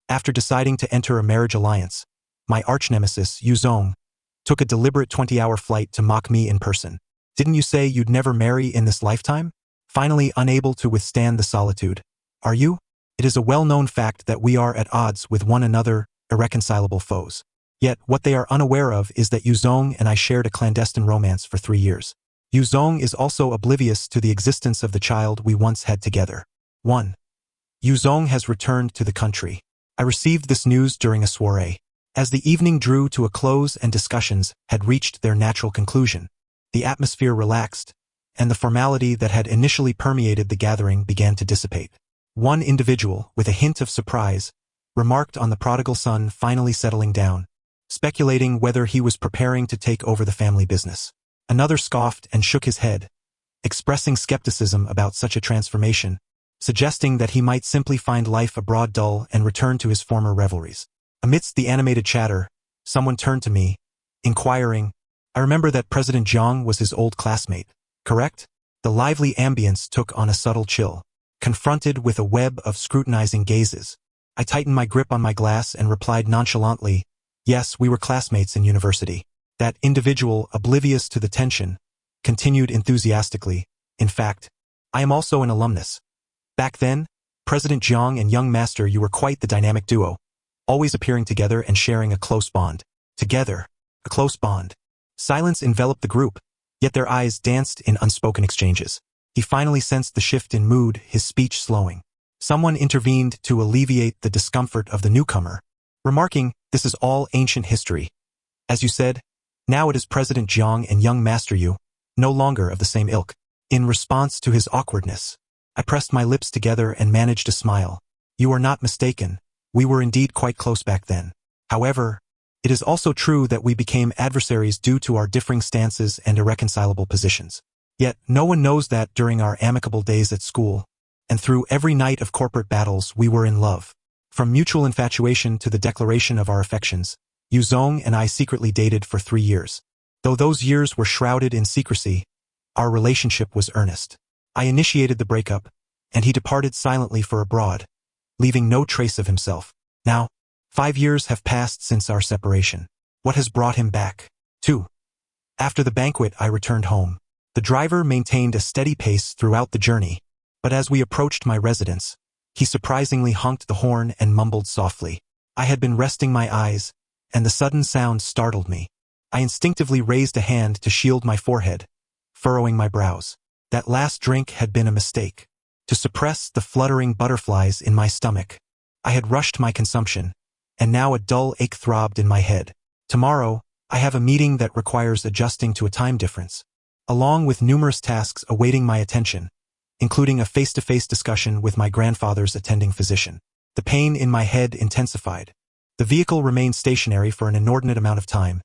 After deciding to enter a marriage alliance, my arch-nemesis, Yuzong, took a deliberate 20-hour flight to mock me in person. Didn't you say you'd never marry in this lifetime? Finally unable to withstand the solitude. Are you? It is a well-known fact that we are at odds with one another, irreconcilable foes. Yet, what they are unaware of is that Yuzong and I shared a clandestine romance for 3 years. Yuzong is also oblivious to the existence of the child we once had together. 1. Yuzong has returned to the country. I received this news during a soiree. As the evening drew to a close and discussions had reached their natural conclusion, the atmosphere relaxed, and the formality that had initially permeated the gathering began to dissipate. One individual, with a hint of surprise, remarked on the prodigal son finally settling down, speculating whether he was preparing to take over the family business. Another scoffed and shook his head, expressing skepticism about such a transformation, suggesting that he might simply find life abroad dull and return to his former revelries. Amidst the animated chatter, someone turned to me, inquiring, I remember that President Jiang was his old classmate, correct? The lively ambience took on a subtle chill. Confronted with a web of scrutinizing gazes, I tightened my grip on my glass and replied nonchalantly, yes, we were classmates in university. That individual, oblivious to the tension, continued enthusiastically, in fact, I am also an alumnus. Back then, President Jiang and young master, you were quite the dynamic duo, always appearing together and sharing a close bond. Together, a close bond. Silence enveloped the group, yet their eyes danced in unspoken exchanges. He finally sensed the shift in mood, his speech slowing. Someone intervened to alleviate the discomfort of the newcomer, remarking, this is all ancient history. As you said, now it is President Jiang and young master Yu, no longer of the same ilk. In response to his awkwardness, I pressed my lips together and managed a smile. You are not mistaken, we were indeed quite close back then. However, it is also true that we became adversaries due to our differing stances and irreconcilable positions. Yet, no one knows that during our amicable days at school, and through every night of corporate battles, we were in love. From mutual infatuation to the declaration of our affections, Yuzong and I secretly dated for 3 years. Though those years were shrouded in secrecy, our relationship was earnest. I initiated the breakup, and he departed silently for abroad, leaving no trace of himself. Now, 5 years have passed since our separation. What has brought him back? 2. After the banquet, I returned home. The driver maintained a steady pace throughout the journey, but as we approached my residence, he surprisingly honked the horn and mumbled softly. I had been resting my eyes, and the sudden sound startled me. I instinctively raised a hand to shield my forehead, furrowing my brows. That last drink had been a mistake. To suppress the fluttering butterflies in my stomach, I had rushed my consumption, and now a dull ache throbbed in my head. Tomorrow, I have a meeting that requires adjusting to a time difference, along with numerous tasks awaiting my attention, including a face-to-face discussion with my grandfather's attending physician. The pain in my head intensified. The vehicle remained stationary for an inordinate amount of time,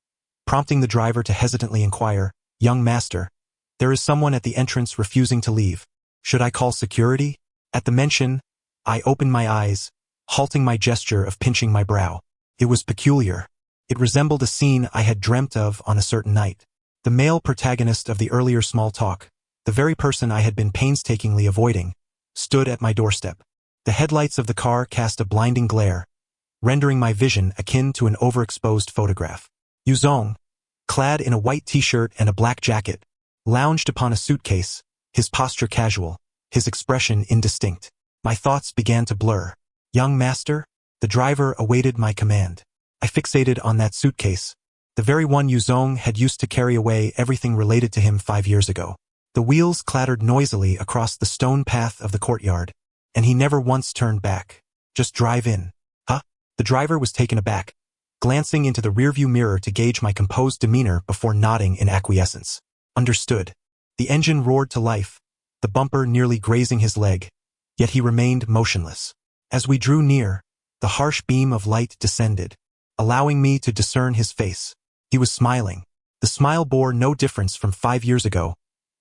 prompting the driver to hesitantly inquire, young master, there is someone at the entrance refusing to leave. Should I call security? At the mention, I opened my eyes, halting my gesture of pinching my brow. It was peculiar. It resembled a scene I had dreamt of on a certain night. The male protagonist of the earlier small talk, the very person I had been painstakingly avoiding, stood at my doorstep. The headlights of the car cast a blinding glare, rendering my vision akin to an overexposed photograph. Yuzong, clad in a white t-shirt and a black jacket, lounged upon a suitcase, his posture casual, his expression indistinct. My thoughts began to blur. Young master? The driver awaited my command. I fixated on that suitcase, the very one Yuzong had used to carry away everything related to him 5 years ago. The wheels clattered noisily across the stone path of the courtyard, and he never once turned back. Just drive in. Huh? The driver was taken aback, glancing into the rearview mirror to gauge my composed demeanor before nodding in acquiescence. Understood. The engine roared to life, the bumper nearly grazing his leg, yet he remained motionless. As we drew near, the harsh beam of light descended, allowing me to discern his face. He was smiling. The smile bore no difference from 5 years ago,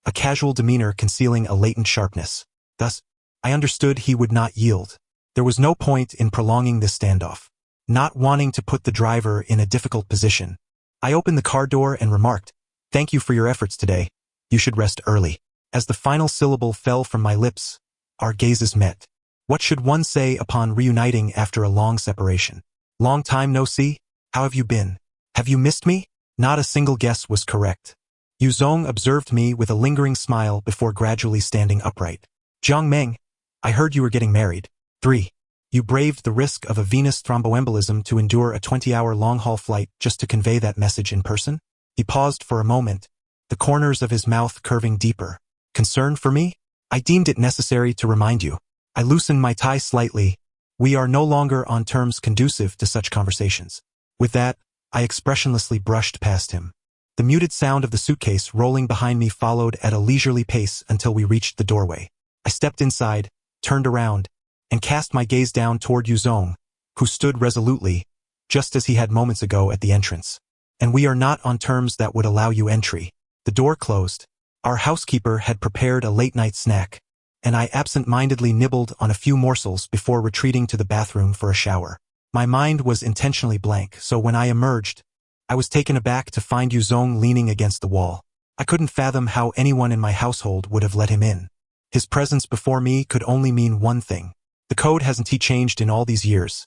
a casual demeanor concealing a latent sharpness. Thus, I understood he would not yield. There was no point in prolonging this standoff. Not wanting to put the driver in a difficult position, I opened the car door and remarked, "Thank you for your efforts today. You should rest early." As the final syllable fell from my lips, our gazes met. What should one say upon reuniting after a long separation? Long time no see? How have you been? Have you missed me? Not a single guess was correct. Yuzong observed me with a lingering smile before gradually standing upright. Jiang Meng, I heard you were getting married. 3. You braved the risk of a venous thromboembolism to endure a 20-hour long-haul flight just to convey that message in person? He paused for a moment, the corners of his mouth curving deeper. Concern for me? I deemed it necessary to remind you. I loosened my tie slightly. We are no longer on terms conducive to such conversations. With that, I expressionlessly brushed past him. The muted sound of the suitcase rolling behind me followed at a leisurely pace until we reached the doorway. I stepped inside, turned around, and cast my gaze down toward Yuzong, who stood resolutely, just as he had moments ago at the entrance. And we are not on terms that would allow you entry. The door closed. Our housekeeper had prepared a late-night snack, and I absent-mindedly nibbled on a few morsels before retreating to the bathroom for a shower. My mind was intentionally blank, so when I emerged, I was taken aback to find Yuzong leaning against the wall. I couldn't fathom how anyone in my household would have let him in. His presence before me could only mean one thing. The code hasn't he changed in all these years?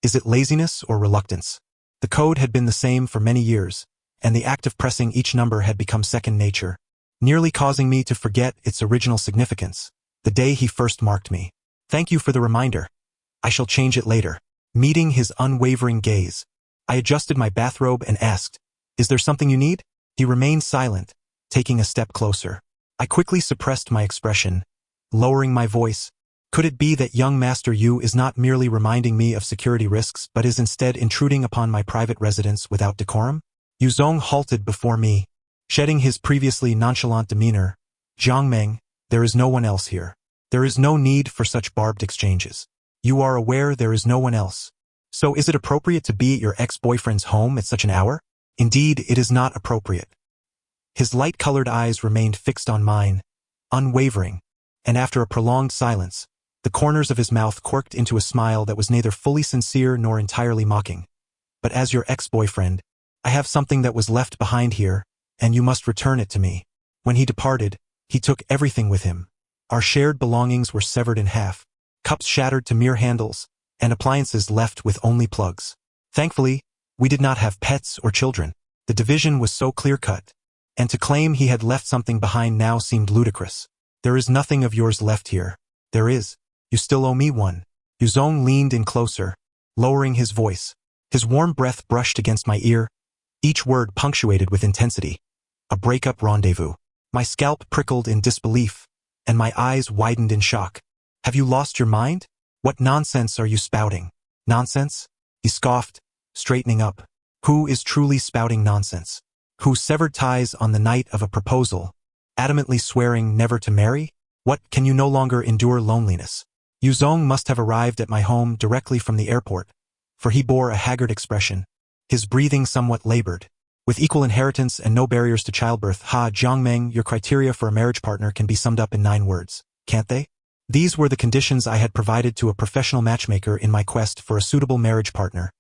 Is it laziness or reluctance? The code had been the same for many years, and the act of pressing each number had become second nature, nearly causing me to forget its original significance, the day he first marked me. Thank you for the reminder. I shall change it later. Meeting his unwavering gaze, I adjusted my bathrobe and asked, "Is there something you need?" He remained silent, taking a step closer. I quickly suppressed my expression, lowering my voice. Could it be that young Master Yu is not merely reminding me of security risks but is instead intruding upon my private residence without decorum? Yuzong halted before me, shedding his previously nonchalant demeanor. Jiang Meng, there is no one else here. There is no need for such barbed exchanges. You are aware there is no one else. So is it appropriate to be at your ex-boyfriend's home at such an hour? Indeed, it is not appropriate. His light-colored eyes remained fixed on mine, unwavering, and after a prolonged silence, the corners of his mouth quirked into a smile that was neither fully sincere nor entirely mocking. But as your ex-boyfriend, I have something that was left behind here, and you must return it to me. When he departed, he took everything with him. Our shared belongings were severed in half, cups shattered to mere handles, and appliances left with only plugs. Thankfully, we did not have pets or children. The division was so clear-cut, and to claim he had left something behind now seemed ludicrous. There is nothing of yours left here. There is. You still owe me one. Yuzong leaned in closer, lowering his voice. His warm breath brushed against my ear, each word punctuated with intensity. A breakup rendezvous. My scalp prickled in disbelief, and my eyes widened in shock. Have you lost your mind? What nonsense are you spouting? Nonsense? He scoffed, straightening up. Who is truly spouting nonsense? Who severed ties on the night of a proposal, adamantly swearing never to marry? What, can you no longer endure loneliness? Yuzong must have arrived at my home directly from the airport, for he bore a haggard expression, his breathing somewhat labored. With equal inheritance and no barriers to childbirth, Jiang Meng, your criteria for a marriage partner can be summed up in 9 words, can't they? These were the conditions I had provided to a professional matchmaker in my quest for a suitable marriage partner,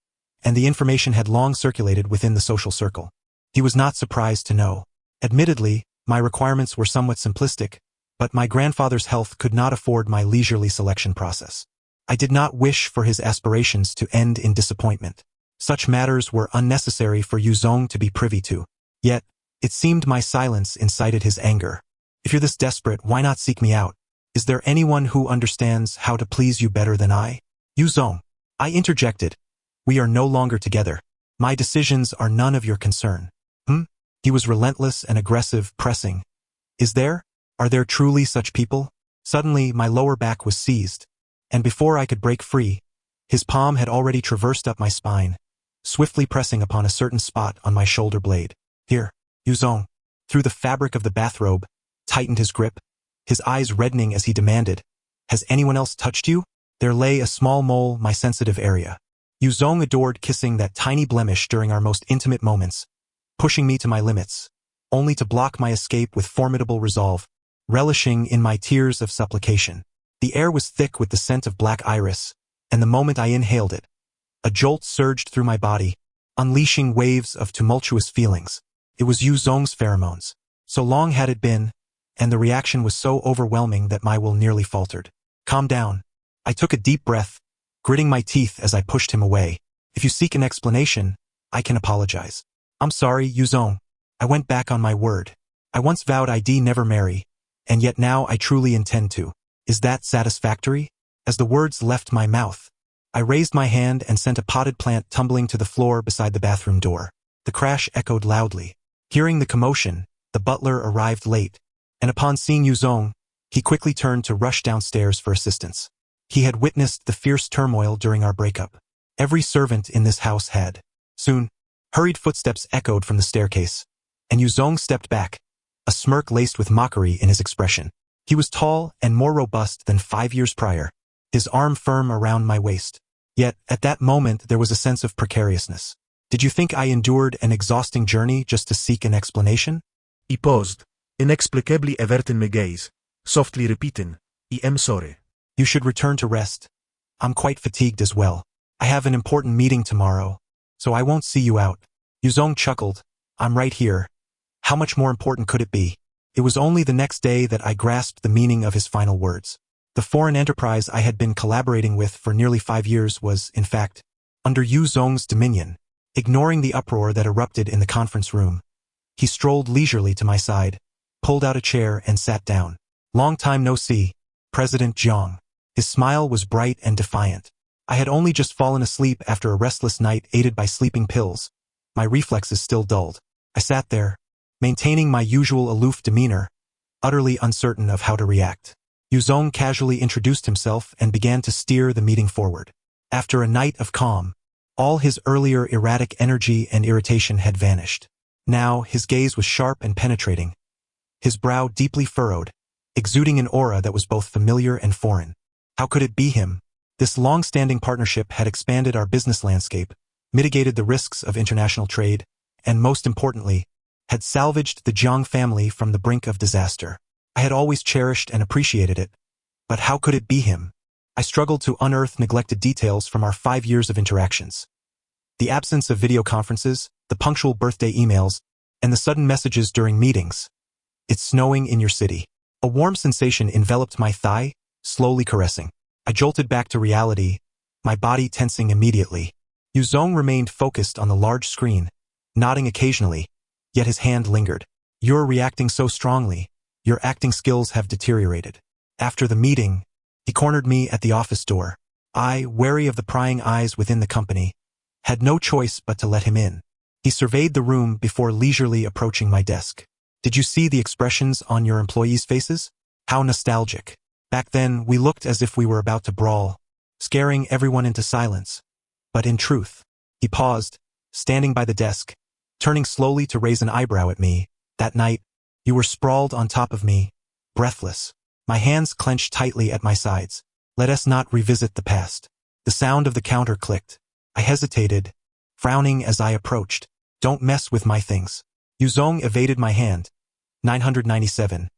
and the information had long circulated within the social circle. He was not surprised to know. Admittedly, my requirements were somewhat simplistic, but my grandfather's health could not afford my leisurely selection process. I did not wish for his aspirations to end in disappointment. Such matters were unnecessary for Yuzong to be privy to. Yet, it seemed my silence incited his anger. If you're this desperate, why not seek me out? Is there anyone who understands how to please you better than I? Yuzong, I interjected. We are no longer together. My decisions are none of your concern. He was relentless and aggressive, pressing. Is there? Are there truly such people? Suddenly, my lower back was seized, and before I could break free, his palm had already traversed up my spine, swiftly pressing upon a certain spot on my shoulder blade. Here, Yuzong, through the fabric of the bathrobe, tightened his grip, his eyes reddening as he demanded, "Has anyone else touched you?" There lay a small mole, my sensitive area. Yuzong adored kissing that tiny blemish during our most intimate moments, pushing me to my limits, only to block my escape with formidable resolve, relishing in my tears of supplication. The air was thick with the scent of black iris, and the moment I inhaled it, a jolt surged through my body, unleashing waves of tumultuous feelings. It was Yuzong's pheromones. So long had it been, and the reaction was so overwhelming that my will nearly faltered. Calm down. I took a deep breath, gritting my teeth as I pushed him away. If you seek an explanation, I can apologize. I'm sorry, Yuzong. I went back on my word. I once vowed I'd never marry, and yet now I truly intend to. Is that satisfactory? As the words left my mouth, I raised my hand and sent a potted plant tumbling to the floor beside the bathroom door. The crash echoed loudly. Hearing the commotion, the butler arrived late, and upon seeing Yuzong, he quickly turned to rush downstairs for assistance. He had witnessed the fierce turmoil during our breakup. Every servant in this house had. Soon, hurried footsteps echoed from the staircase, and Yuzong stepped back, a smirk laced with mockery in his expression. He was tall and more robust than 5 years prior, his arm firm around my waist. Yet, at that moment there was a sense of precariousness. Did you think I endured an exhausting journey just to seek an explanation? He paused, inexplicably averting my gaze, softly repeating, I am sorry. You should return to rest. I'm quite fatigued as well. I have an important meeting tomorrow, so I won't see you out. Yuzong chuckled. I'm right here. How much more important could it be? It was only the next day that I grasped the meaning of his final words. The foreign enterprise I had been collaborating with for nearly 5 years was, in fact, under Yuzong's dominion. Ignoring the uproar that erupted in the conference room, he strolled leisurely to my side, pulled out a chair and sat down. Long time no see, President Jiang. His smile was bright and defiant. I had only just fallen asleep after a restless night aided by sleeping pills. My reflexes still dulled. I sat there, maintaining my usual aloof demeanor, utterly uncertain of how to react. Yuzong casually introduced himself and began to steer the meeting forward. After a night of calm, all his earlier erratic energy and irritation had vanished. Now his gaze was sharp and penetrating, his brow deeply furrowed, exuding an aura that was both familiar and foreign. How could it be him? This long-standing partnership had expanded our business landscape, mitigated the risks of international trade, and most importantly, had salvaged the Jiang family from the brink of disaster. I had always cherished and appreciated it, but how could it be him? I struggled to unearth neglected details from our 5 years of interactions. The absence of video conferences, the punctual birthday emails, and the sudden messages during meetings. It's snowing in your city. A warm sensation enveloped my thigh, slowly caressing. I jolted back to reality, my body tensing immediately. Yuzong remained focused on the large screen, nodding occasionally, yet his hand lingered. You're reacting so strongly. Your acting skills have deteriorated. After the meeting, he cornered me at the office door. I, wary of the prying eyes within the company, had no choice but to let him in. He surveyed the room before leisurely approaching my desk. Did you see the expressions on your employees' faces? How nostalgic. Back then, we looked as if we were about to brawl, scaring everyone into silence. But in truth, he paused, standing by the desk, turning slowly to raise an eyebrow at me. That night, you were sprawled on top of me, breathless. My hands clenched tightly at my sides. Let us not revisit the past. The sound of the counter clicked. I hesitated, frowning as I approached. Don't mess with my things. Yuzong evaded my hand. 997.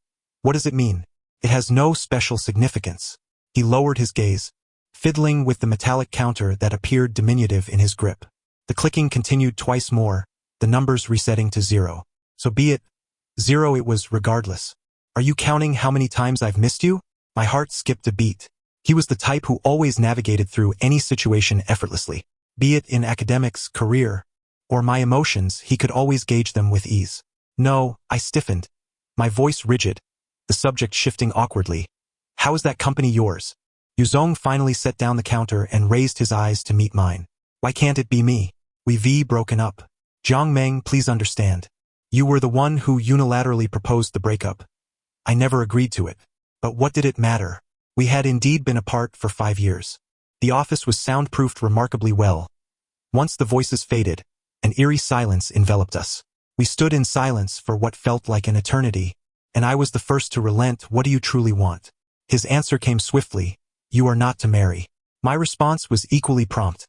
What does it mean? It has no special significance. He lowered his gaze, fiddling with the metallic counter that appeared diminutive in his grip. The clicking continued twice more, the numbers resetting to 0. So be it. 0 it was regardless. Are you counting how many times I've missed you? My heart skipped a beat. He was the type who always navigated through any situation effortlessly. Be it in academics, career, or my emotions, he could always gauge them with ease. No, I stiffened, my voice rigid, the subject shifting awkwardly. How is that company yours? Yuzong finally set down the counter and raised his eyes to meet mine. Why can't it be me? We've broken up. Jiang Meng, please understand. You were the one who unilaterally proposed the breakup. I never agreed to it. But what did it matter? We had indeed been apart for 5 years. The office was soundproofed remarkably well. Once the voices faded, an eerie silence enveloped us. We stood in silence for what felt like an eternity, and I was the first to relent. What do you truly want? His answer came swiftly. You are not to marry. My response was equally prompt.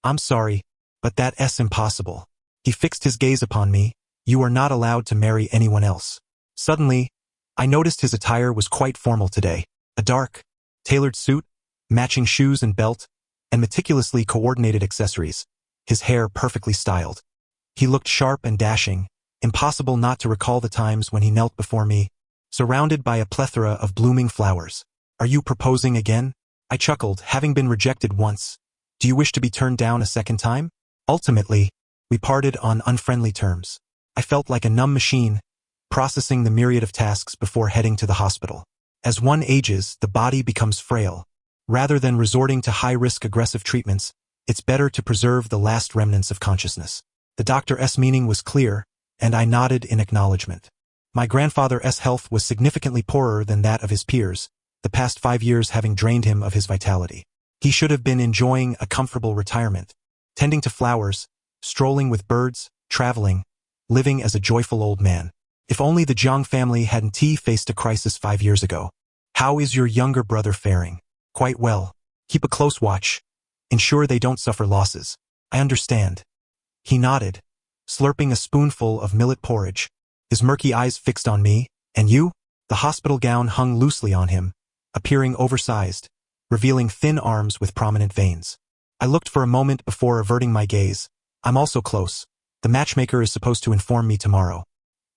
I'm sorry, but that's impossible. He fixed his gaze upon me. You are not allowed to marry anyone else. Suddenly, I noticed his attire was quite formal today. A dark, tailored suit, matching shoes and belt, and meticulously coordinated accessories. His hair perfectly styled. He looked sharp and dashing, impossible not to recall the times when he knelt before me, surrounded by a plethora of blooming flowers. Are you proposing again? I chuckled, having been rejected once. Do you wish to be turned down a second time? Ultimately, we parted on unfriendly terms. I felt like a numb machine, processing the myriad of tasks before heading to the hospital. As one ages, the body becomes frail. Rather than resorting to high-risk aggressive treatments, it's better to preserve the last remnants of consciousness. The doctor's meaning was clear, and I nodded in acknowledgement. My grandfather's health was significantly poorer than that of his peers, the past 5 years having drained him of his vitality. He should have been enjoying a comfortable retirement, tending to flowers, strolling with birds, traveling, living as a joyful old man. If only the Jiang family hadn't faced a crisis 5 years ago. How is your younger brother faring? Quite well. Keep a close watch. Ensure they don't suffer losses. I understand. He nodded, slurping a spoonful of millet porridge, his murky eyes fixed on me. And you? The hospital gown hung loosely on him, appearing oversized, revealing thin arms with prominent veins. I looked for a moment before averting my gaze. I'm also close. The matchmaker is supposed to inform me tomorrow.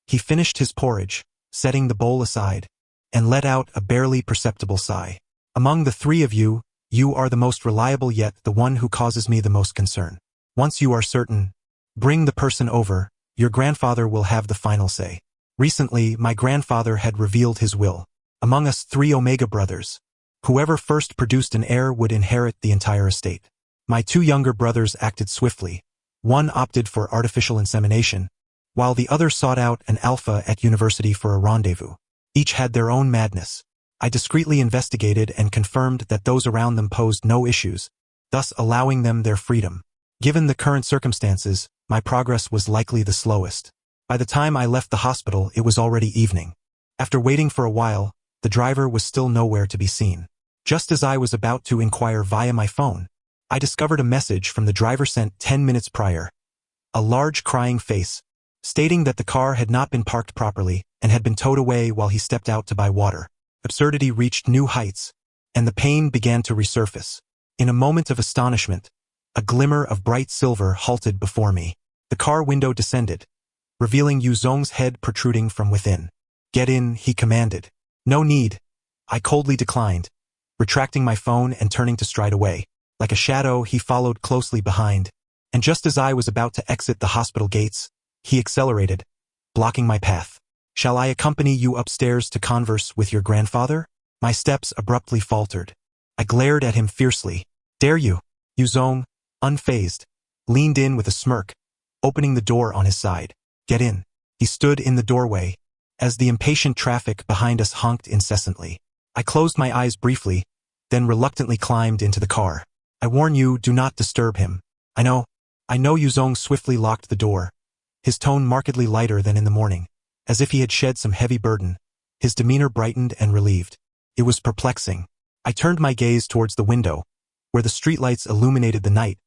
He finished his porridge, setting the bowl aside, and let out a barely perceptible sigh. Among the three of you, you are the most reliable, yet the one who causes me the most concern. Once you are certain, bring the person over. Your grandfather will have the final say. Recently, my grandfather had revealed his will. Among us 3 Omega brothers, whoever first produced an heir would inherit the entire estate. My 2 younger brothers acted swiftly. One opted for artificial insemination, while the other sought out an alpha at university for a rendezvous. Each had their own madness. I discreetly investigated and confirmed that those around them posed no issues, thus allowing them their freedom. Given the current circumstances, my progress was likely the slowest. By the time I left the hospital, it was already evening. After waiting for a while, the driver was still nowhere to be seen. Just as I was about to inquire via my phone, I discovered a message from the driver sent 10 minutes prior. A large crying face, stating that the car had not been parked properly and had been towed away while he stepped out to buy water. Absurdity reached new heights, and the pain began to resurface. In a moment of astonishment, a glimmer of bright silver halted before me. The car window descended, revealing Yu Zong's head protruding from within. Get in, he commanded. No need. I coldly declined, retracting my phone and turning to stride away. Like a shadow, he followed closely behind, and just as I was about to exit the hospital gates, he accelerated, blocking my path. Shall I accompany you upstairs to converse with your grandfather? My steps abruptly faltered. I glared at him fiercely. Dare you? Yu Zong, unfazed, leaned in with a smirk, opening the door on his side. Get in. He stood in the doorway, as the impatient traffic behind us honked incessantly. I closed my eyes briefly, then reluctantly climbed into the car. I warn you, do not disturb him. I know. Yu Zong swiftly locked the door, his tone markedly lighter than in the morning. As if he had shed some heavy burden, his demeanor brightened and relieved. It was perplexing. I turned my gaze towards the window, where the streetlights illuminated the night,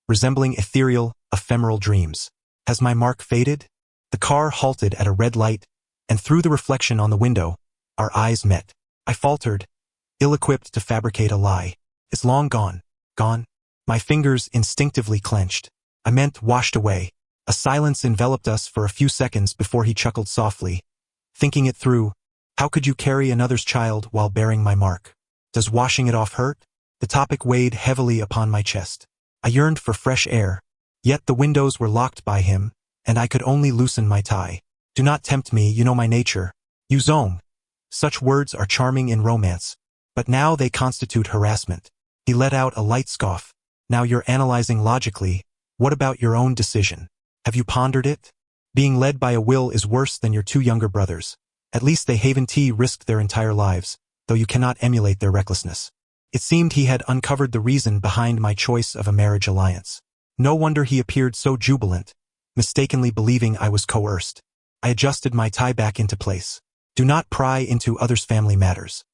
resembling ethereal, ephemeral dreams. Has my mark faded? The car halted at a red light, and through the reflection on the window, our eyes met. I faltered, ill-equipped to fabricate a lie. It's long gone. Gone? My fingers instinctively clenched. I meant washed away. A silence enveloped us for a few seconds before he chuckled softly. Thinking it through, how could you carry another's child while bearing my mark? Does washing it off hurt? The topic weighed heavily upon my chest. I yearned for fresh air, yet the windows were locked by him, and I could only loosen my tie. Do not tempt me, you know my nature. Yu Zong. Such words are charming in romance, but now they constitute harassment. He let out a light scoff. Now you're analyzing logically. What about your own decision? Have you pondered it? Being led by a will is worse than your 2 younger brothers. At least they haven't risked their entire lives, though you cannot emulate their recklessness. It seemed he had uncovered the reason behind my choice of a marriage alliance. No wonder he appeared so jubilant, mistakenly believing I was coerced. I adjusted my tie back into place. Do not pry into others' family matters.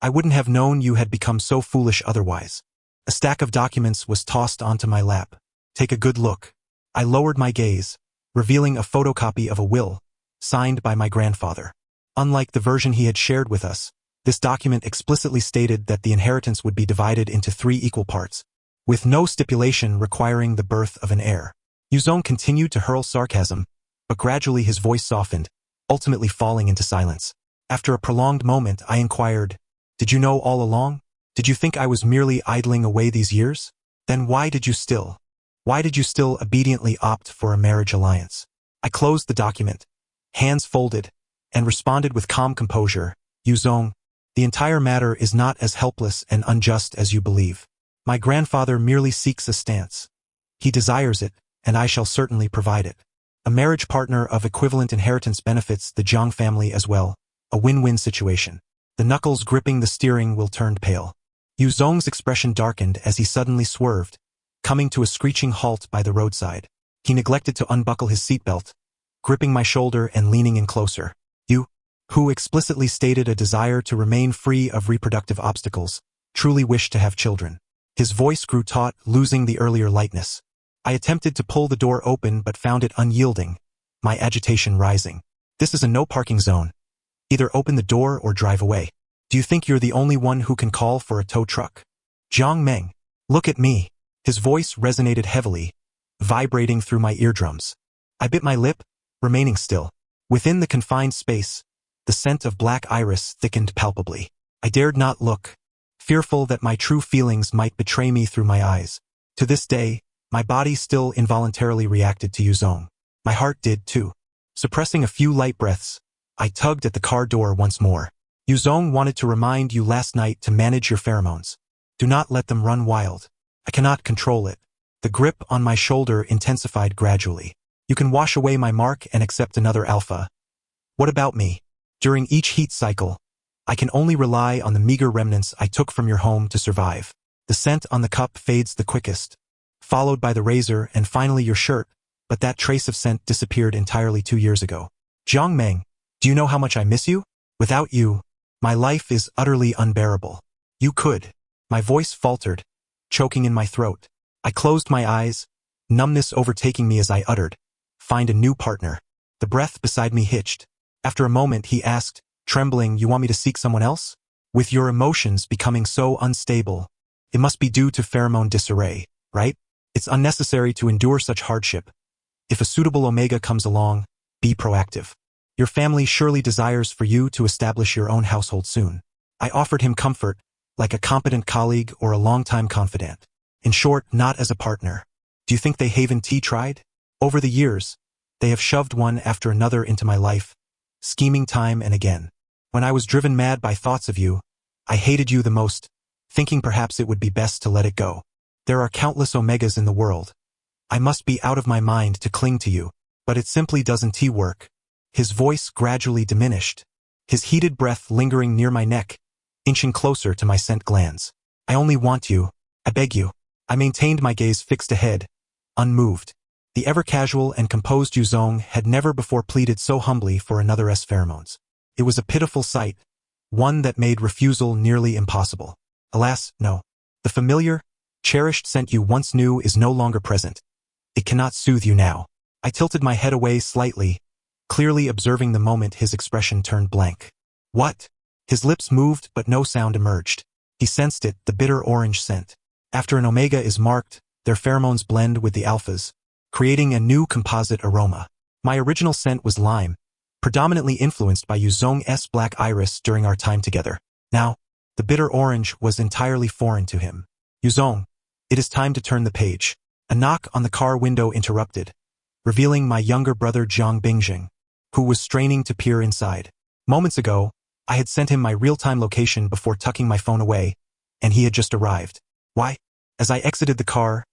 I wouldn't have known you had become so foolish otherwise. A stack of documents was tossed onto my lap. Take a good look. I lowered my gaze, revealing a photocopy of a will, signed by my grandfather. Unlike the version he had shared with us, this document explicitly stated that the inheritance would be divided into 3 equal parts, with no stipulation requiring the birth of an heir. Yu Zong continued to hurl sarcasm, but gradually his voice softened, ultimately falling into silence. After a prolonged moment, I inquired, did you know all along? Did you think I was merely idling away these years? Then why did you still obediently opt for a marriage alliance? I closed the document, hands folded, and responded with calm composure, Yuzong, the entire matter is not as helpless and unjust as you believe. My grandfather merely seeks a stance. He desires it, and I shall certainly provide it. A marriage partner of equivalent inheritance benefits the Jiang family as well, a win-win situation. The knuckles gripping the steering wheel turned pale. Yuzong's expression darkened as he suddenly swerved, coming to a screeching halt by the roadside. He neglected to unbuckle his seatbelt, gripping my shoulder and leaning in closer. You, who explicitly stated a desire to remain free of reproductive obstacles, truly wish to have children. His voice grew taut, losing the earlier lightness. I attempted to pull the door open but found it unyielding, my agitation rising. This is a no-parking zone. Either open the door or drive away. Do you think you're the only one who can call for a tow truck? Jiang Meng, look at me. His voice resonated heavily, vibrating through my eardrums. I bit my lip, remaining still. Within the confined space, the scent of black iris thickened palpably. I dared not look, fearful that my true feelings might betray me through my eyes. To this day, my body still involuntarily reacted to Yuzong. My heart did too. Suppressing a few light breaths, I tugged at the car door once more. Yuzong wanted to remind you last night to manage your pheromones. Do not let them run wild. I cannot control it. The grip on my shoulder intensified gradually. You can wash away my mark and accept another alpha. What about me? During each heat cycle, I can only rely on the meager remnants I took from your home to survive. The scent on the cup fades the quickest, followed by the razor and finally your shirt, but that trace of scent disappeared entirely 2 years ago. Jiang Meng, do you know how much I miss you? Without you, my life is utterly unbearable. You could. My voice faltered, choking in my throat. I closed my eyes, numbness overtaking me as I uttered, find a new partner. The breath beside me hitched. After a moment he asked, trembling, you want me to seek someone else? With your emotions becoming so unstable, it must be due to pheromone disarray, right? It's unnecessary to endure such hardship. If a suitable omega comes along, be proactive. Your family surely desires for you to establish your own household soon. I offered him comfort, like a competent colleague or a longtime confidant. In short, not as a partner. Do you think they Haven T tried? Over the years, they have shoved one after another into my life, scheming time and again. When I was driven mad by thoughts of you, I hated you the most, thinking perhaps it would be best to let it go. There are countless omegas in the world. I must be out of my mind to cling to you, but it simply doesn't work. His voice gradually diminished, his heated breath lingering near my neck, inching closer to my scent glands. I only want you. I beg you. I maintained my gaze fixed ahead, unmoved. The ever-casual and composed Yuzong had never before pleaded so humbly for another's pheromones. It was a pitiful sight, one that made refusal nearly impossible. Alas, no. The familiar, cherished scent you once knew is no longer present. It cannot soothe you now. I tilted my head away slightly, clearly observing the moment his expression turned blank. What? His lips moved but no sound emerged. He sensed it, the bitter orange scent. After an omega is marked, their pheromones blend with the alphas, creating a new composite aroma. My original scent was lime, predominantly influenced by Yuzong's black iris during our time together. Now, the bitter orange was entirely foreign to him. Yuzong, it is time to turn the page. A knock on the car window interrupted, revealing my younger brother Jiang Bingjing, who was straining to peer inside. Moments ago, I had sent him my real-time location before tucking my phone away, and he had just arrived. Why? As I exited the car,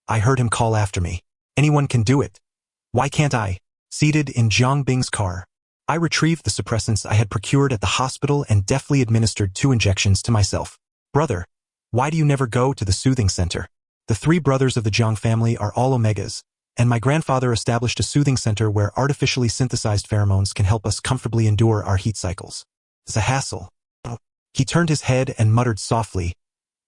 I heard him call after me. Anyone can do it. Why can't I? Seated in Jiang Bing's car, I retrieved the suppressants I had procured at the hospital and deftly administered 2 injections to myself. Brother, why do you never go to the soothing center? The 3 brothers of the Jiang family are all omegas, and my grandfather established a soothing center where artificially synthesized pheromones can help us comfortably endure our heat cycles. It's a hassle. He turned his head and muttered softly,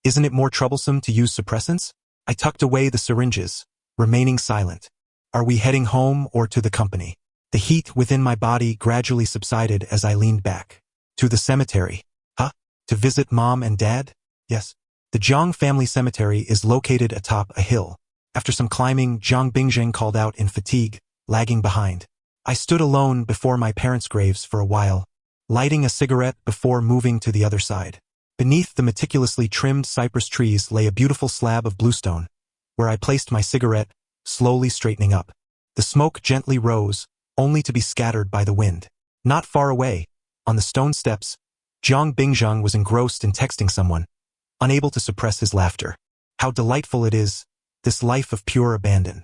isn't it more troublesome to use suppressants? I tucked away the syringes, remaining silent. Are we heading home or to the company? The heat within my body gradually subsided as I leaned back. To the cemetery. Huh? To visit Mom and Dad? Yes. The Jiang family cemetery is located atop a hill. After some climbing, Jiang Bingjing called out in fatigue, lagging behind. I stood alone before my parents' graves for a while, lighting a cigarette before moving to the other side. Beneath the meticulously trimmed cypress trees lay a beautiful slab of bluestone, where I placed my cigarette, slowly straightening up. The smoke gently rose, only to be scattered by the wind. Not far away, on the stone steps, Jiang Bingzheng was engrossed in texting someone, unable to suppress his laughter. How delightful it is, this life of pure abandon.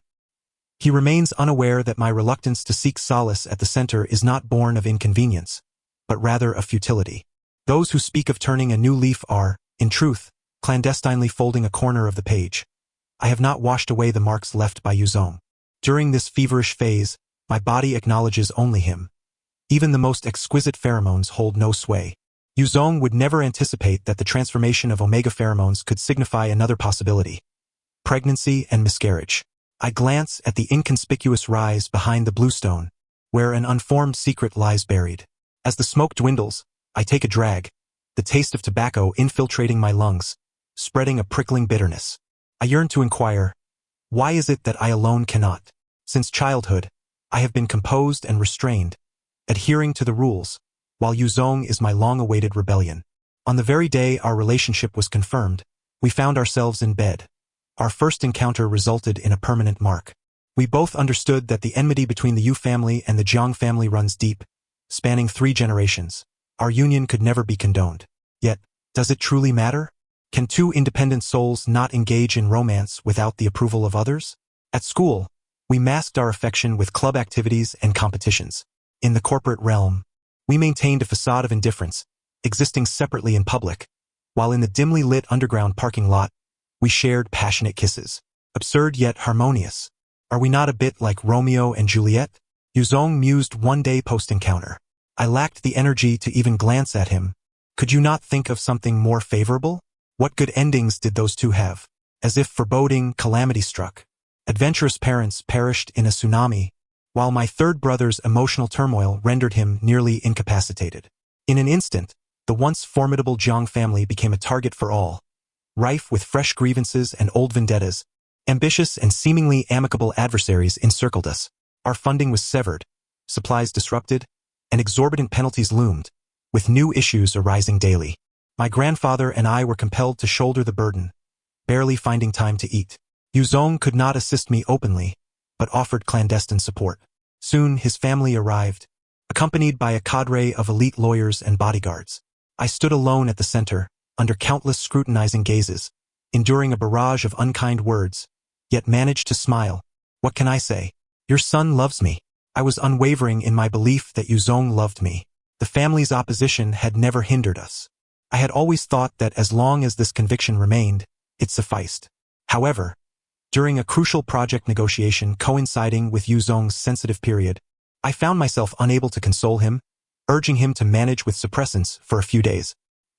He remains unaware that my reluctance to seek solace at the center is not born of inconvenience, but rather of futility. Those who speak of turning a new leaf are, in truth, clandestinely folding a corner of the page. I have not washed away the marks left by Yuzong. During this feverish phase, my body acknowledges only him. Even the most exquisite pheromones hold no sway. Yuzong would never anticipate that the transformation of omega pheromones could signify another possibility: pregnancy and miscarriage. I glance at the inconspicuous rise behind the bluestone, where an unformed secret lies buried. As the smoke dwindles, I take a drag, the taste of tobacco infiltrating my lungs, spreading a prickling bitterness. I yearn to inquire, why is it that I alone cannot? Since childhood, I have been composed and restrained, adhering to the rules, while Yuzong is my long-awaited rebellion. On the very day our relationship was confirmed, we found ourselves in bed. Our first encounter resulted in a permanent mark. We both understood that the enmity between the Yu family and the Jiang family runs deep, spanning 3 generations. Our union could never be condoned. Yet, does it truly matter? Can 2 independent souls not engage in romance without the approval of others? At school, we masked our affection with club activities and competitions. In the corporate realm, we maintained a facade of indifference, existing separately in public, while in the dimly lit underground parking lot, we shared passionate kisses. Absurd yet harmonious. Are we not a bit like Romeo and Juliet? Yuzong mused one day post-encounter. I lacked the energy to even glance at him. Could you not think of something more favorable? What good endings did those 2 have? As if foreboding calamity struck. Adventurous parents perished in a tsunami, while my 3rd brother's emotional turmoil rendered him nearly incapacitated. In an instant, the once formidable Jiang family became a target for all. Rife with fresh grievances and old vendettas, ambitious and seemingly amicable adversaries encircled us. Our funding was severed, supplies disrupted, and exorbitant penalties loomed, with new issues arising daily. My grandfather and I were compelled to shoulder the burden, barely finding time to eat. Yuzong could not assist me openly, but offered clandestine support. Soon his family arrived, accompanied by a cadre of elite lawyers and bodyguards. I stood alone at the center, under countless scrutinizing gazes, enduring a barrage of unkind words, yet managed to smile. What can I say? Your son loves me. I was unwavering in my belief that Yuzong loved me. The family's opposition had never hindered us. I had always thought that as long as this conviction remained, it sufficed. However, during a crucial project negotiation coinciding with Yuzong's sensitive period, I found myself unable to console him, urging him to manage with suppressants for a few days.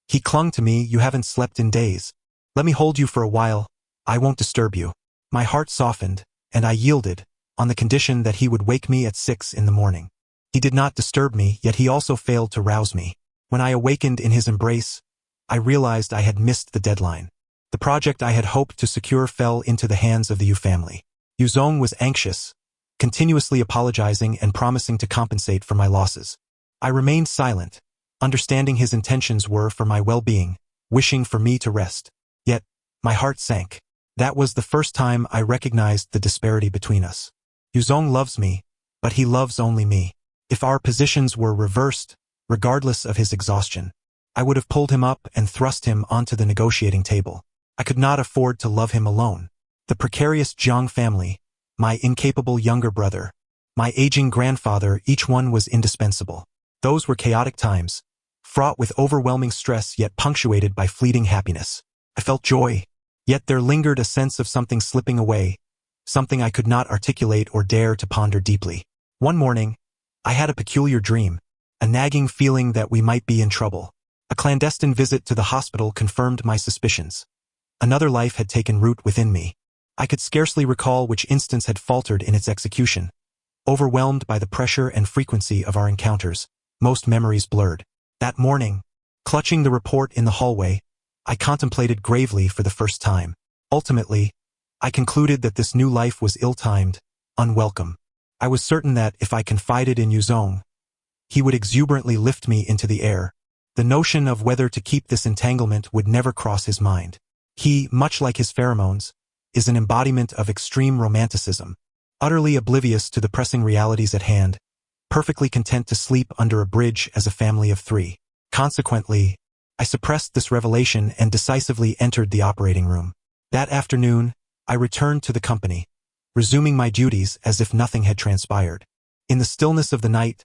He clung to me. You haven't slept in days. Let me hold you for a while. I won't disturb you. My heart softened, and I yielded, on the condition that he would wake me at 6 in the morning. He did not disturb me, yet he also failed to rouse me. When I awakened in his embrace, I realized I had missed the deadline. The project I had hoped to secure fell into the hands of the Yu family. Yuzong was anxious, continuously apologizing and promising to compensate for my losses. I remained silent, understanding his intentions were for my well-being, wishing for me to rest. Yet, my heart sank. That was the first time I recognized the disparity between us. Yuzong loves me, but he loves only me. If our positions were reversed, regardless of his exhaustion, I would have pulled him up and thrust him onto the negotiating table. I could not afford to love him alone. The precarious Jiang family, my incapable younger brother, my aging grandfather, each one was indispensable. Those were chaotic times, fraught with overwhelming stress yet punctuated by fleeting happiness. I felt joy, yet there lingered a sense of something slipping away, something I could not articulate or dare to ponder deeply. One morning, I had a peculiar dream, a nagging feeling that we might be in trouble. A clandestine visit to the hospital confirmed my suspicions. Another life had taken root within me. I could scarcely recall which instance had faltered in its execution. Overwhelmed by the pressure and frequency of our encounters, most memories blurred. That morning, clutching the report in the hallway, I contemplated gravely for the first time. Ultimately, I concluded that this new life was ill-timed, unwelcome. I was certain that if I confided in Yuzong, he would exuberantly lift me into the air, The notion of whether to keep this entanglement would never cross his mind. He, much like his pheromones, is an embodiment of extreme romanticism, utterly oblivious to the pressing realities at hand, perfectly content to sleep under a bridge as a family of 3. Consequently, I suppressed this revelation and decisively entered the operating room. That afternoon, I returned to the company, resuming my duties as if nothing had transpired. In the stillness of the night,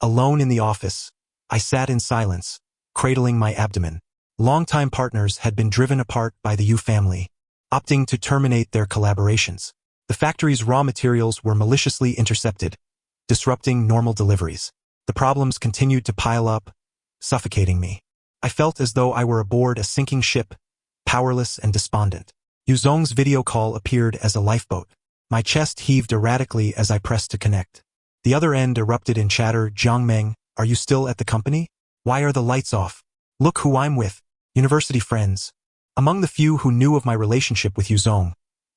alone in the office, I sat in silence, cradling my abdomen. Longtime partners had been driven apart by the Yu family, opting to terminate their collaborations. The factory's raw materials were maliciously intercepted, disrupting normal deliveries. The problems continued to pile up, suffocating me. I felt as though I were aboard a sinking ship, powerless and despondent. Yu Zong's video call appeared as a lifeboat. My chest heaved erratically as I pressed to connect. The other end erupted in chatter. Jiangmeng, are you still at the company? Why are the lights off? Look who I'm with. University friends. Among the few who knew of my relationship with Yu Zong,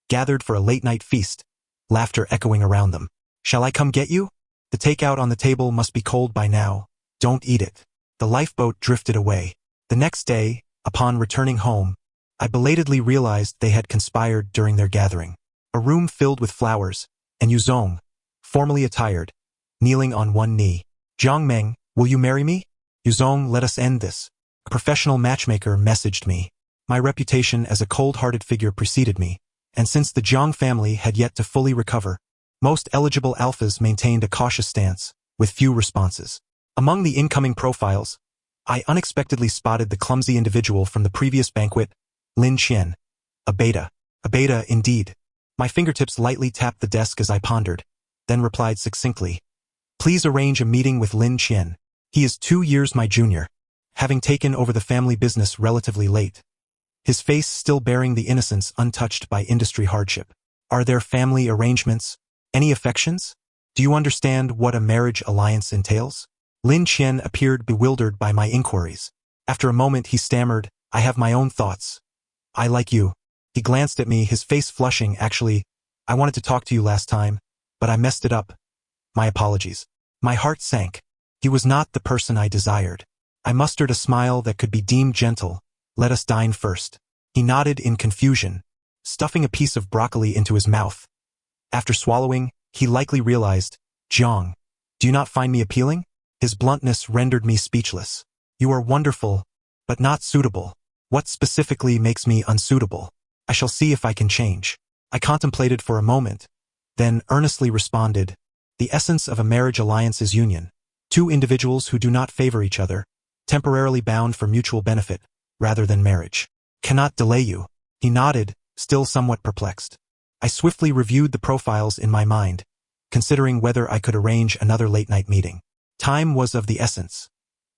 gathered for a late-night feast, laughter echoing around them. Shall I come get you? The takeout on the table must be cold by now. Don't eat it. The lifeboat drifted away. The next day, upon returning home, I belatedly realized they had conspired during their gathering. A room filled with flowers, and Yu Zong, formally attired, kneeling on one knee. Jiangmeng, will you marry me? Yu Zong, let us end this. A professional matchmaker messaged me. My reputation as a cold-hearted figure preceded me, and since the Jiang family had yet to fully recover, most eligible alphas maintained a cautious stance, with few responses. Among the incoming profiles, I unexpectedly spotted the clumsy individual from the previous banquet, Lin Qian. A beta. A beta, indeed. My fingertips lightly tapped the desk as I pondered, then replied succinctly. Please arrange a meeting with Lin Qian. He is 2 years my junior, having taken over the family business relatively late. His face still bearing the innocence untouched by industry hardship. Are there family arrangements? Any affections? Do you understand what a marriage alliance entails? Lin Qian appeared bewildered by my inquiries. After a moment he stammered, I have my own thoughts. I like you. He glanced at me, his face flushing. Actually, I wanted to talk to you last time, but I messed it up. My apologies. My heart sank. He was not the person I desired. I mustered a smile that could be deemed gentle. Let us dine first. He nodded in confusion, stuffing a piece of broccoli into his mouth. After swallowing, he likely realized, Jiang, do you not find me appealing? His bluntness rendered me speechless. You are wonderful, but not suitable. What specifically makes me unsuitable? I shall see if I can change. I contemplated for a moment, then earnestly responded, the essence of a marriage alliance is union. 2 individuals who do not favor each other, temporarily bound for mutual benefit, rather than marriage. Cannot delay you. He nodded, still somewhat perplexed. I swiftly reviewed the profiles in my mind, considering whether I could arrange another late-night meeting. Time was of the essence.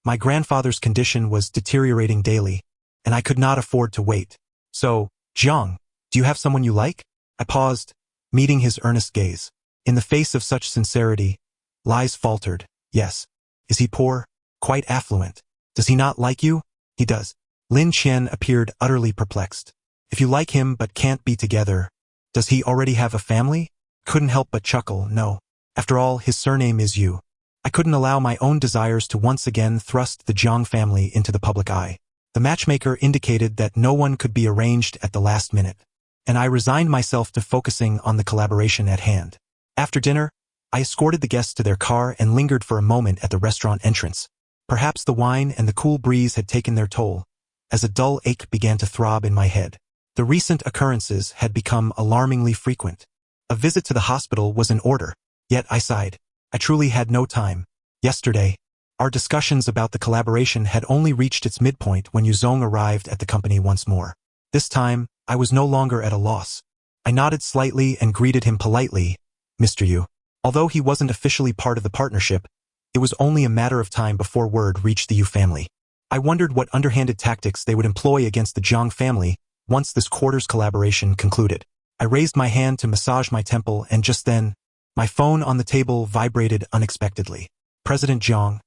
My grandfather's condition was deteriorating daily, and I could not afford to wait. So, Jiang, do you have someone you like? I paused, meeting his earnest gaze. In the face of such sincerity, lies faltered. Yes. Is he poor? Quite affluent. Does he not like you? He does. Lin Qian appeared utterly perplexed. If you like him but can't be together, does he already have a family? Couldn't help but chuckle. No. After all, his surname is Yu. I couldn't allow my own desires to once again thrust the Jiang family into the public eye. The matchmaker indicated that no one could be arranged at the last minute, and I resigned myself to focusing on the collaboration at hand. After dinner, I escorted the guests to their car and lingered for a moment at the restaurant entrance. Perhaps the wine and the cool breeze had taken their toll, as a dull ache began to throb in my head. The recent occurrences had become alarmingly frequent. A visit to the hospital was in order, yet I sighed. I truly had no time. Yesterday, our discussions about the collaboration had only reached its midpoint when Yu Zong arrived at the company once more. This time, I was no longer at a loss. I nodded slightly and greeted him politely, Mr. Yu. Although he wasn't officially part of the partnership, it was only a matter of time before word reached the Yu family. I wondered what underhanded tactics they would employ against the Jiang family once this quarter's collaboration concluded. I raised my hand to massage my temple, and just then, my phone on the table vibrated unexpectedly. President Jiang,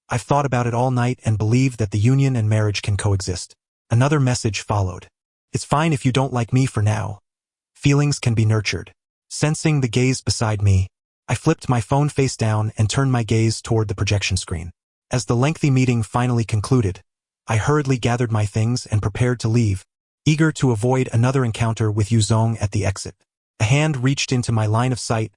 I've thought about it all night and believe that the union and marriage can coexist. Another message followed. It's fine if you don't like me for now. Feelings can be nurtured. Sensing the gaze beside me, I flipped my phone face down and turned my gaze toward the projection screen. As the lengthy meeting finally concluded, I hurriedly gathered my things and prepared to leave, eager to avoid another encounter with Yuzong at the exit. A hand reached into my line of sight,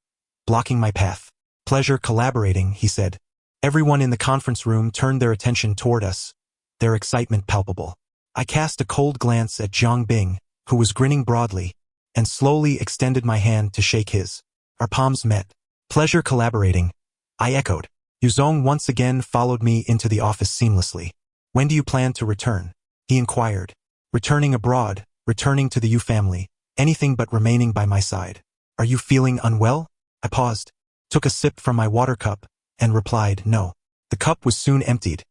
blocking my path. "Pleasure collaborating," he said. Everyone in the conference room turned their attention toward us, their excitement palpable. I cast a cold glance at Zhang Bing, who was grinning broadly, and slowly extended my hand to shake his. Our palms met. "Pleasure collaborating," I echoed. Yuzong once again followed me into the office seamlessly. "When do you plan to return?" he inquired. "Returning abroad, returning to the Yu family, anything but remaining by my side." "Are you feeling unwell?" I paused, took a sip from my water cup, and replied, "No." The cup was soon emptied,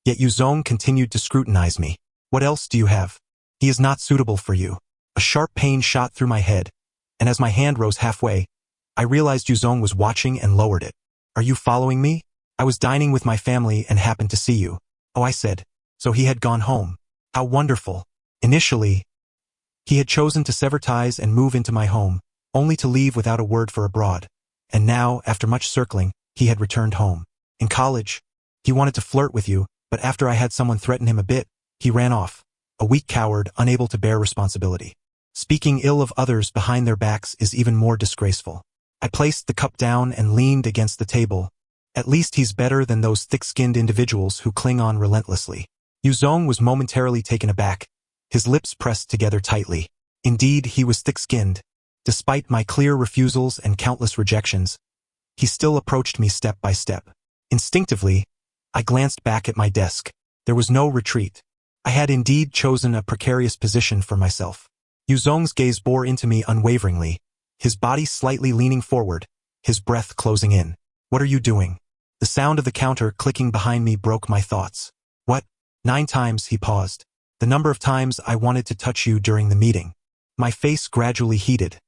yet Yuzong continued to scrutinize me. "What else do you have?" "He is not suitable for you." A sharp pain shot through my head, and as my hand rose halfway, I realized Yuzong was watching and lowered it. "Are you following me?" "I was dining with my family and happened to see you." "Oh," I said. So he had gone home. How wonderful. Initially, he had chosen to sever ties and move into my home, only to leave without a word for abroad. And now, after much circling, he had returned home. In college, he wanted to flirt with you, but after I had someone threaten him a bit, he ran off. A weak coward, unable to bear responsibility. Speaking ill of others behind their backs is even more disgraceful. I placed the cup down and leaned against the table. At least he's better than those thick-skinned individuals who cling on relentlessly. Yuzong was momentarily taken aback, his lips pressed together tightly. Indeed, he was thick-skinned. Despite my clear refusals and countless rejections, he still approached me step by step. Instinctively, I glanced back at my desk. There was no retreat. I had indeed chosen a precarious position for myself. Yuzong's gaze bore into me unwaveringly, his body slightly leaning forward, his breath closing in. "What are you doing?" The sound of the counter clicking behind me broke my thoughts. "What?" 9 times, he paused. "The number of times I wanted to touch you during the meeting." My face gradually heated.